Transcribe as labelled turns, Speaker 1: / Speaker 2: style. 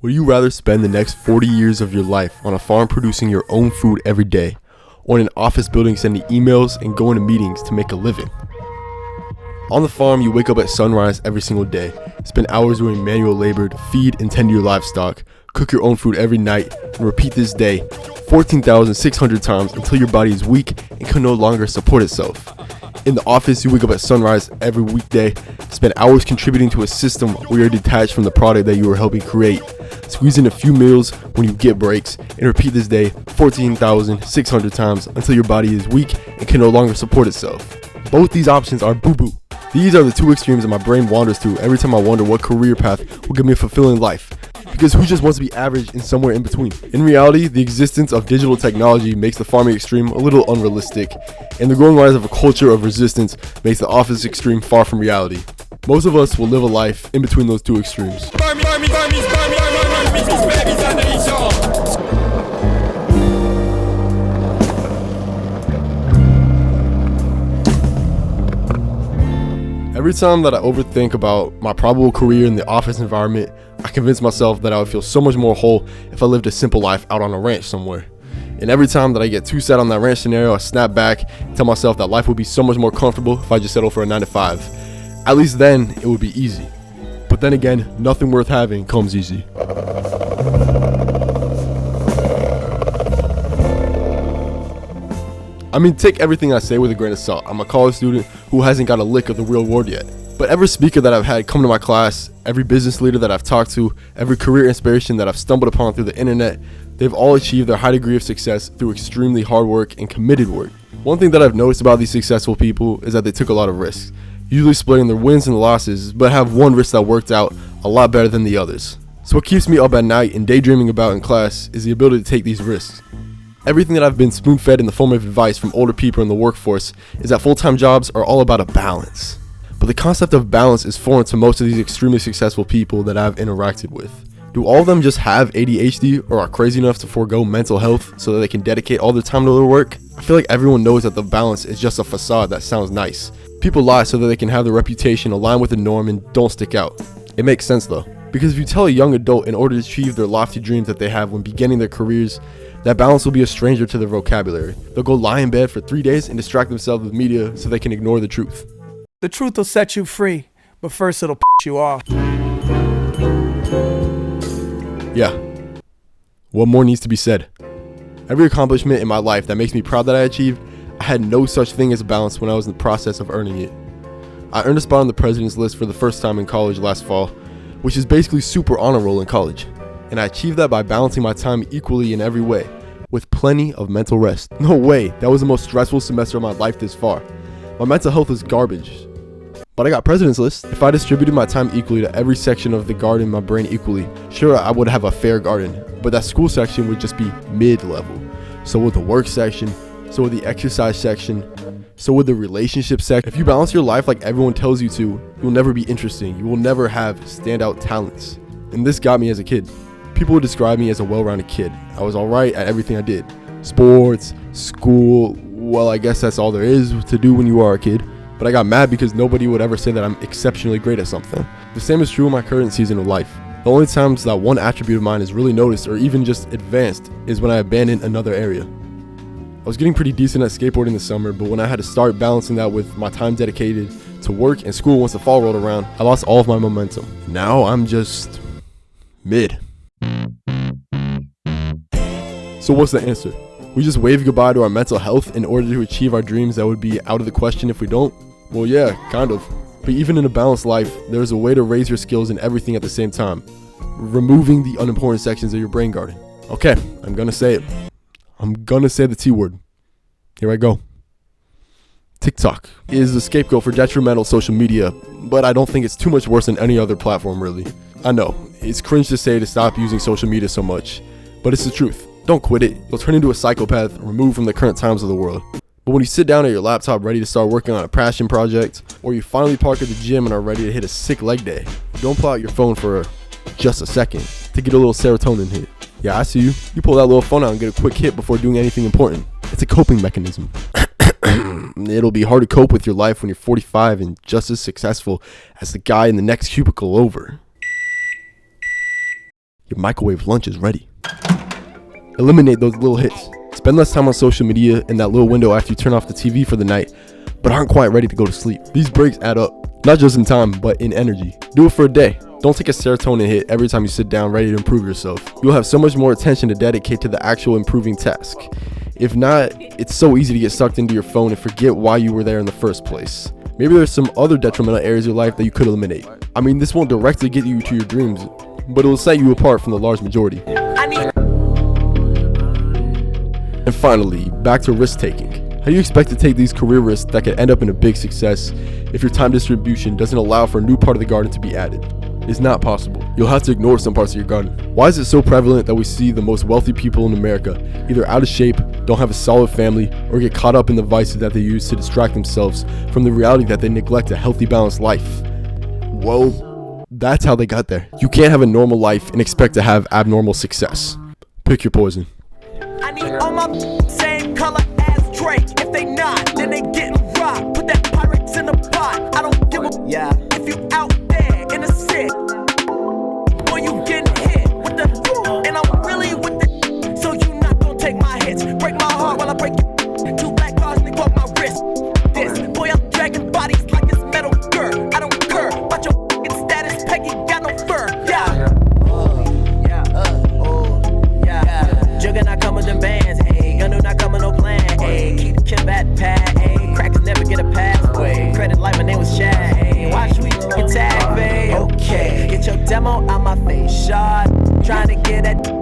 Speaker 1: Would you rather spend the next 40 years of your life on a farm producing your own food every day, or in an office building sending emails and going to meetings to make a living? On the farm, you wake up at sunrise every single day, spend hours doing manual labor to feed and tend your livestock, cook your own food every night, and repeat this day 14,600 times until your body is weak and can no longer support itself. In the office, you wake up at sunrise every weekday, spend hours contributing to a system where you're detached from the product that you are helping create. Squeeze in a few meals when you get breaks, and repeat this day 14,600 times until your body is weak and can no longer support itself. Both these options are boo-boo. These are the two extremes that my brain wanders to every time I wonder what career path will give me a fulfilling life. Because who just wants to be average and somewhere in between? In reality, the existence of digital technology makes the farming extreme a little unrealistic, and the growing rise of a culture of resistance makes the office extreme far from reality. Most of us will live a life in between those two extremes. Every time that I overthink about my probable career in the office environment, I convince myself that I would feel so much more whole if I lived a simple life out on a ranch somewhere. And every time that I get too set on that ranch scenario, I snap back and tell myself that life would be so much more comfortable if I just settle for a 9 to 5. At least then, it would be easy. But then again, nothing worth having comes easy. I mean, take everything I say with a grain of salt. I'm a college student who hasn't got a lick of the real world yet. But every speaker that I've had come to my class, every business leader that I've talked to, every career inspiration that I've stumbled upon through the internet, they've all achieved their high degree of success through extremely hard work and committed work. One thing that I've noticed about these successful people is that they took a lot of risks, usually splitting their wins and losses, but have one risk that worked out a lot better than the others. So what keeps me up at night and daydreaming about in class is the ability to take these risks. Everything that I've been spoon-fed in the form of advice from older people in the workforce is that full-time jobs are all about a balance. But the concept of balance is foreign to most of these extremely successful people that I've interacted with. Do all of them just have ADHD or are crazy enough to forego mental health so that they can dedicate all their time to their work? I feel like everyone knows that the balance is just a facade that sounds nice. People lie so that they can have their reputation align with the norm and don't stick out. It makes sense though, because if you tell a young adult in order to achieve their lofty dreams that they have when beginning their careers, that balance will be a stranger to their vocabulary. They'll go lie in bed for 3 days and distract themselves with media so they can ignore the truth.
Speaker 2: The truth will set you free, but first it'll you off.
Speaker 1: Yeah. What more needs to be said? Every accomplishment in my life that makes me proud that I achieved, I had no such thing as a balance when I was in the process of earning it. I earned a spot on the president's list for the first time in college last fall, which is basically super honor roll in college. And I achieved that by balancing my time equally in every way, with plenty of mental rest. No way, that was the most stressful semester of my life this far. My mental health is garbage. But I got president's list. If I distributed my time equally to every section of the garden in my brain equally, sure, I would have a fair garden, but that school section would just be mid-level. So would the work section, so would the exercise section, so would the relationship section. If you balance your life like everyone tells you to, you'll never be interesting. You will never have standout talents. And this got me as a kid. People would describe me as a well-rounded kid. I was alright at everything I did. Sports, school, well, I guess that's all there is to do when you are a kid. But I got mad because nobody would ever say that I'm exceptionally great at something. The same is true in my current season of life. The only times that one attribute of mine is really noticed or even just advanced is when I abandon another area. I was getting pretty decent at skateboarding this summer, but when I had to start balancing that with my time dedicated to work and school once the fall rolled around, I lost all of my momentum. Now I'm just mid. So what's the answer? We just wave goodbye to our mental health in order to achieve our dreams that would be out of the question if we don't? Well, yeah, kind of. But even in a balanced life, there's a way to raise your skills in everything at the same time. Removing the unimportant sections of your brain garden. Okay, I'm gonna say it. I'm gonna say the T word. Here I go. TikTok is the scapegoat for detrimental social media, but I don't think it's too much worse than any other platform really. I know, it's cringe to say to stop using social media so much, but it's the truth. Don't quit it. You'll turn into a psychopath removed from the current times of the world. But when you sit down at your laptop ready to start working on a passion project, or you finally park at the gym and are ready to hit a sick leg day, don't pull out your phone for just a second to get a little serotonin hit. Yeah, I see you. You pull that little phone out and get a quick hit before doing anything important. It's a coping mechanism. It'll be hard to cope with your life when you're 45 and just as successful as the guy in the next cubicle over. your microwave lunch is ready. Eliminate those little hits. Spend less time on social media in that little window after you turn off the TV for the night, but aren't quite ready to go to sleep. These breaks add up, not just in time, but in energy. Do it for a day. Don't take a serotonin hit every time you sit down ready to improve yourself. You'll have so much more attention to dedicate to the actual improving task. If not, it's so easy to get sucked into your phone and forget why you were there in the first place. Maybe there's some other detrimental areas of your life that you could eliminate. I mean, this won't directly get you to your dreams, but it will set you apart from the large majority. And finally, back to risk taking. How do you expect to take these career risks that could end up in a big success if your time distribution doesn't allow for a new part of the garden to be added? It's not possible. You'll have to ignore some parts of your garden. Why is it so prevalent that we see the most wealthy people in America either out of shape, don't have a solid family, or get caught up in the vices that they use to distract themselves from the reality that they neglect a healthy, balanced life? Well, that's how they got there. You can't have a normal life and expect to have abnormal success. Pick your poison.
Speaker 3: I need all my same color as Drake. If they not, then they getting rocked. Put that Pyrex in the pot. I don't give a if you out there in the city, or you getting hit with the and I'm really with the so you not gonna take my hits. Break my heart while I break it. 2 black cars and they broke my wrist. This boy, I'm dragging bodies like it's metal girl. I don't care about your fucking status. Peggy got no fur. Jugger not coming them bands, ayy. Gun do not come with no plan, ayy. Keep the Kim at pad, ayy. Crackers never get a pathway. Credit like my name was Shad, ayy. Watch we get tagged, babe. Okay, get your demo out my face, shot. Trying to get that